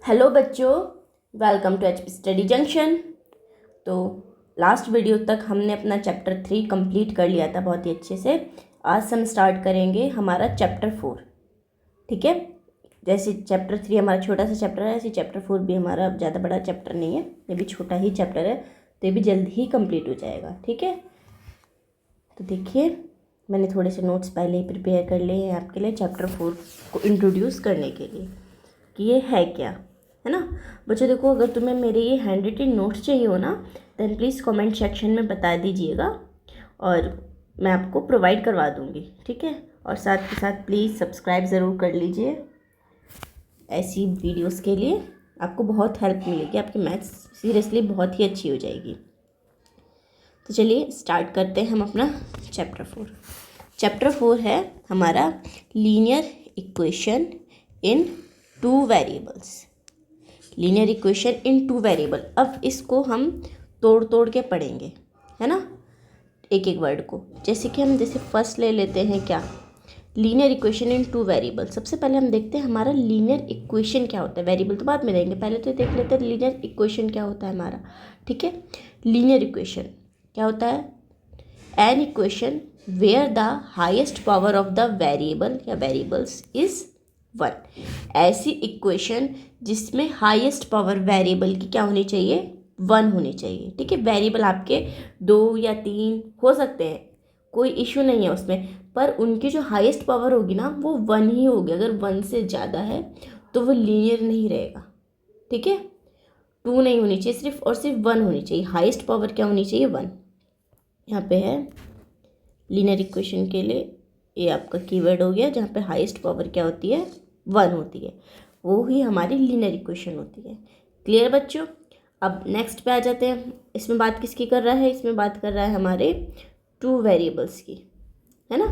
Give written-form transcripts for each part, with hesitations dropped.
Hello बच्चों, welcome to HP study junction. तो last video तक हमने अपना चैप्टर 3 कंप्लीट कर लिया था बहुत ही अच्छे से। आज हम स्टार्ट करेंगे हमारा चैप्टर 4। ठीक है, जैसे चैप्टर 3 हमारा छोटा सा चैप्टर है, ऐसे चैप्टर 4 भी हमारा ज़्यादा बड़ा चैप्टर नहीं है, ये भी छोटा ही चैप्टर है, तो ये भी जल्द ही कंप्लीट हो जाएगा। ठीक है, तो देखिए मैंने थोड़े से नोट्स पहले ही प्रिपेयर कर लिए हैं आपके लिए चैप्टर 4 को इंट्रोड्यूस करने के लिए कि ये है क्या, है ना बच्चों। देखो, अगर तुम्हें मेरे ये हैंड रिटन नोट्स चाहिए हो ना, देन प्लीज़ कमेंट सेक्शन में बता दीजिएगा और मैं आपको प्रोवाइड करवा दूँगी। ठीक है, और साथ के साथ प्लीज़ सब्सक्राइब ज़रूर कर लीजिए। ऐसी वीडियोस के लिए आपको बहुत हेल्प मिलेगी, आपकी मैथ्स सीरियसली बहुत ही अच्छी हो जाएगी। तो चलिए स्टार्ट करते हैं हम अपना चैप्टर 4। चैप्टर 4 है हमारा linear equation in 2 variables. Linear equation in 2 variable. अब इसको हम तोड़ तोड़ के पढ़ेंगे, है ना, एक एक वर्ड को। जैसे कि हम फर्स्ट ले लेते हैं क्या, लीनियर इक्वेशन इन 2 वेरिएबल। सबसे पहले हम देखते हैं हमारा लीनियर इक्वेशन क्या होता है। वेरिएबल तो बाद में देंगे, पहले तो देख लेते हैं लीनियर इक्वेशन क्या होता है हमारा। ठीक है, लीनियर इक्वेशन क्या होता है, an equation where the highest power of the variable या वेरिएबल्स इज 1। ऐसी इक्वेशन जिसमें हाईएस्ट पावर वेरिएबल की क्या होनी चाहिए, 1 होनी चाहिए। ठीक है, वेरिएबल आपके 2 या 3 हो सकते हैं, कोई इशू नहीं है उसमें, पर उनकी जो हाईएस्ट पावर होगी ना वो 1 ही होगी। अगर 1 से ज़्यादा है तो वो लीनियर नहीं रहेगा। ठीक है, 2 नहीं होनी चाहिए, सिर्फ और सिर्फ 1 होनी चाहिए। हाईएस्ट पावर क्या होनी चाहिए, 1। यहाँ पे है लीनियर इक्वेशन के लिए ये आपका कीवर्ड हो गया, जहाँ पे हाईएस्ट पावर क्या होती है, 1 होती है, वो ही हमारी लीनियर इक्वेशन होती है। क्लियर बच्चों। अब नेक्स्ट पे आ जाते हैं। इसमें बात किसकी कर रहा है, इसमें बात कर रहा है हमारे 2 वेरिएबल्स की, है ना।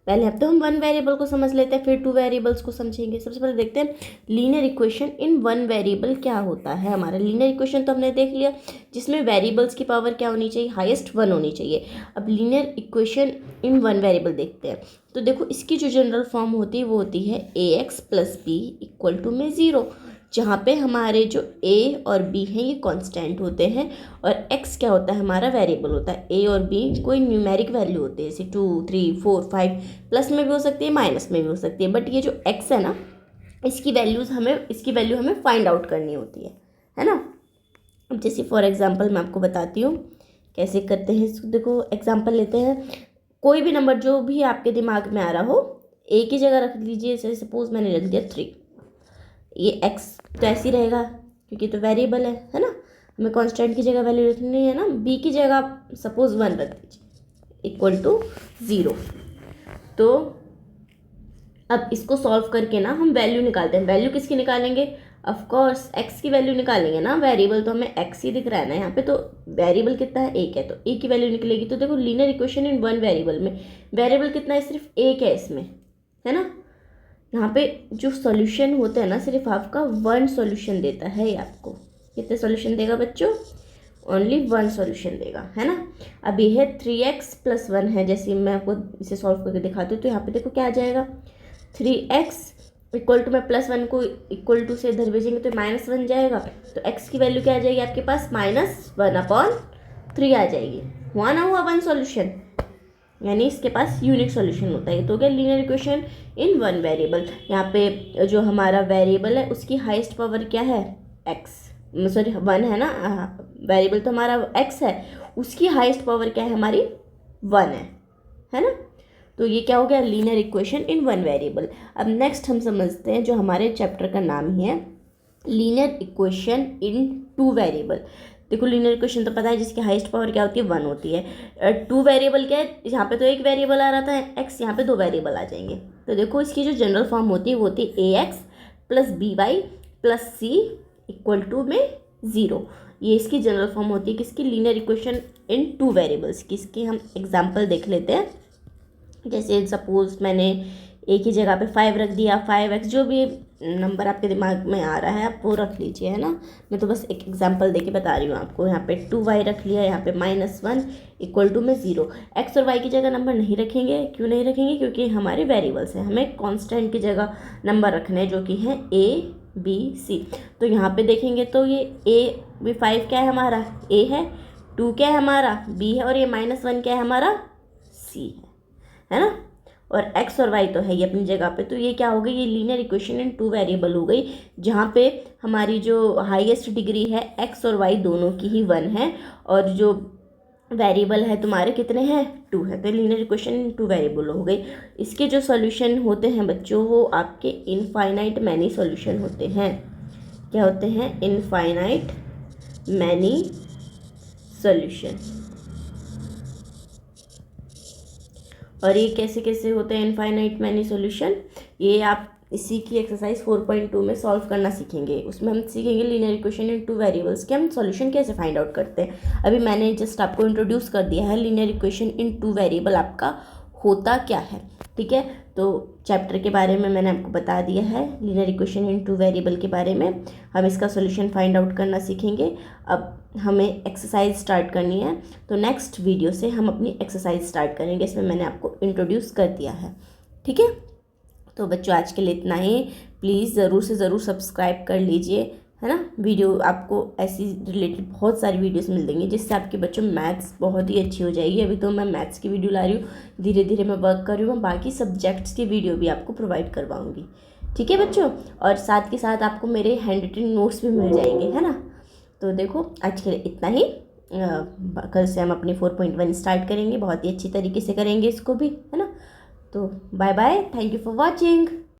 पहले अब तो हम 1 वेरिएबल को समझ लेते हैं, फिर 2 वेरिएबल्स को समझेंगे। सबसे पहले देखते हैं लीनियर इक्वेशन इन 1 वेरिएबल क्या होता है। हमारा लीनियर इक्वेशन तो हमने देख लिया, जिसमें वेरिएबल्स की पावर क्या होनी चाहिए, हाईएस्ट 1 होनी चाहिए। अब लीनियर इक्वेशन इन 1 वेरिएबल देखते हैं। तो देखो, इसकी जो जनरल फॉर्म होती है वो होती है ax + b = में 0, जहाँ पे हमारे जो a और b हैं ये कांस्टेंट होते हैं और x क्या होता है, हमारा वेरिएबल होता है। a और b कोई न्यूमेरिक वैल्यू होती है, जैसे 2, 3, 4, 5, प्लस में भी हो सकती है, माइनस में भी हो सकती है। बट ये जो x है ना, इसकी वैल्यू हमें फाइंड आउट करनी होती है ना। अब जैसे फॉर एग्जांपल मैं आपको बताती हूँ कैसे करते हैं इसको। देखो एग्जांपल लेते हैं, कोई भी नंबर जो भी आपके दिमाग में आ रहा हो, a की जगह रख लीजिए। जैसे सपोज मैंने रख दिया 3, ये x तो ऐसे ही रहेगा क्योंकि तो वेरिएबल है ना, हमें कांस्टेंट की जगह वैल्यू रखनी है ना। b की जगह सपोज 1 रख दीजिए = 0। तो अब इसको सॉल्व करके ना हम वैल्यू निकालते हैं। वैल्यू किसकी निकालेंगे, ऑफ कोर्स x की वैल्यू निकालेंगे ना। वेरिएबल तो हमें x ही दिख रहा है ना यहाँ पे, तो वेरिएबल कितना है, 1 है, तो a की वैल्यू निकलेगी। तो देखो लीनियर इक्वेशन इन 1 वेरिएबल में वेरिएबल कितना है, सिर्फ 1 है इसमें, है ना। यहाँ पे जो सॉल्यूशन होता है ना, सिर्फ आपका 1 सॉल्यूशन देता है ये आपको। कितने सॉल्यूशन देगा बच्चों, ओनली 1 सॉल्यूशन देगा, है ना। अब ये है 3x + 1 है, जैसे मैं आपको इसे सॉल्व करके दिखाती हूँ। तो यहाँ पे देखो क्या आ जाएगा, 3x = मैं +1 को = से इधर भेजेंगे तो -1 जाएगा। तो x की वैल्यू क्या आ जाएगी आपके पास, -1/3 आ जाएगी। हुआ ना, हुआ 1 सॉल्यूशन, यानी इसके पास यूनिक सॉल्यूशन होता है। ये तो हो गया लीनियर इक्वेशन इन 1 वेरिएबल। यहाँ पे जो हमारा वेरिएबल है उसकी हाईएस्ट पावर क्या है, x, सॉरी 1 है ना, वेरिएबल तो हमारा x है, उसकी हाईएस्ट पावर क्या है, हमारी 1 है ना। तो ये क्या हो गया, लीनियर इक्वेशन इन 1 वेरिएबल। अब नेक्स्ट हम समझते हैं जो हमारे चैप्टर का नाम ही है, लीनियर इक्वेशन इन 2 वेरिएबल। देखो लीनियर इक्वेशन तो पता है जिसकी हाईएस्ट पावर क्या होती है, 1 होती है। 2 वेरिएबल क्या है, यहाँ पे तो एक वेरिएबल आ रहा था x, यहाँ पे 2 वेरिएबल आ जाएंगे। तो देखो इसकी जो जनरल फॉर्म होती है वो होती है ax + by + c = में 0। ये इसकी जनरल फॉर्म होती है किसकी, लीनियर इक्वेशन इन 2 वेरिएबल्स की। इसकी हम एग्जाम्पल देख लेते हैं। जैसे सपोज मैंने a की जगह पे 5 रख दिया, 5x जो भी नंबर आपके दिमाग में आ रहा है आप वो रख लीजिए, है ना। मैं तो बस एक एग्जांपल देके बता रही हूँ आपको। यहाँ पे 2y रख लिया, यहाँ पे -1 इक्वल टू में 0। x और y की जगह नंबर नहीं रखेंगे। क्यों नहीं रखेंगे? क्योंकि हमारे वेरिएबल्स हैं, हमें कांस्टेंट की जगह नंबर रखने हैं, जो कि हैं a b c। तो यहाँ पे देखेंगे तो ये a5 क्या है हमारा, a है, 2 क्या है हमारा, b है, और ये -1 क्या है हमारा, c है ना। और x और y तो है ये अपनी जगह पे। तो ये क्या हो गई, ये लीनियर इक्वेशन इन 2 वेरिएबल हो गई, जहाँ पे हमारी जो हाईएस्ट डिग्री है x और y दोनों की ही 1 है, और जो वेरिएबल है तुम्हारे कितने हैं, 2 है। तो लीनियर इक्वेशन इन 2 वेरिएबल हो गई। इसके जो सॉल्यूशन होते हैं बच्चों, वो आपके इनफाइनाइट मैनी सॉल्यूशन होते हैं। क्या होते हैं? Infinite many solution. और ये कैसे कैसे होते हैं इनफाइनाइट मैनी सॉल्यूशन, ये आप इसी की एक्सरसाइज 4.2 में सॉल्व करना सीखेंगे। उसमें हम सीखेंगे लीनियर इक्वेशन इन 2 वेरिएबल्स के हम सॉल्यूशन कैसे फाइंड आउट करते हैं। अभी मैंने जस्ट आपको इंट्रोड्यूस कर दिया है लीनियर इक्वेशन इन 2 वेरिएबल आपका होता क्या है, ठीक है। तो चैप्टर के बारे में मैंने आपको बता दिया है, लीनियर इक्वेशन इन 2 वेरिएबल के बारे में। हम इसका सॉल्यूशन फाइंड आउट करना सीखेंगे। अब हमें एक्सरसाइज स्टार्ट करनी है, तो नेक्स्ट वीडियो से हम अपनी एक्सरसाइज स्टार्ट करेंगे। इसमें मैंने आपको इंट्रोड्यूस कर दिया है, ठीक है। तो बच्चों आज के लिए इतना ही। प्लीज़ ज़रूर से ज़रूर सब्सक्राइब कर लीजिए, है ना। वीडियो आपको ऐसी रिलेटेड बहुत सारी वीडियोस मिल देंगी, जिससे आपके बच्चों मैथ्स बहुत ही अच्छी हो जाएगी। अभी तो मैं मैथ्स की वीडियो ला रही हूँ, धीरे धीरे मैं वर्क कर रही हूँ, बाकी सब्जेक्ट्स की वीडियो भी आपको प्रोवाइड करवाऊँगी, ठीक है बच्चों। और साथ के साथ आपको मेरे हैंड रिटन नोट्स भी मिल जाएंगे, है ना। तो देखो आज के लिए इतना ही। कल से हम अपनी 4.1 स्टार्ट करेंगे, बहुत ही अच्छी तरीके से करेंगे इसको भी, है ना। तो bye bye, thank you for watching.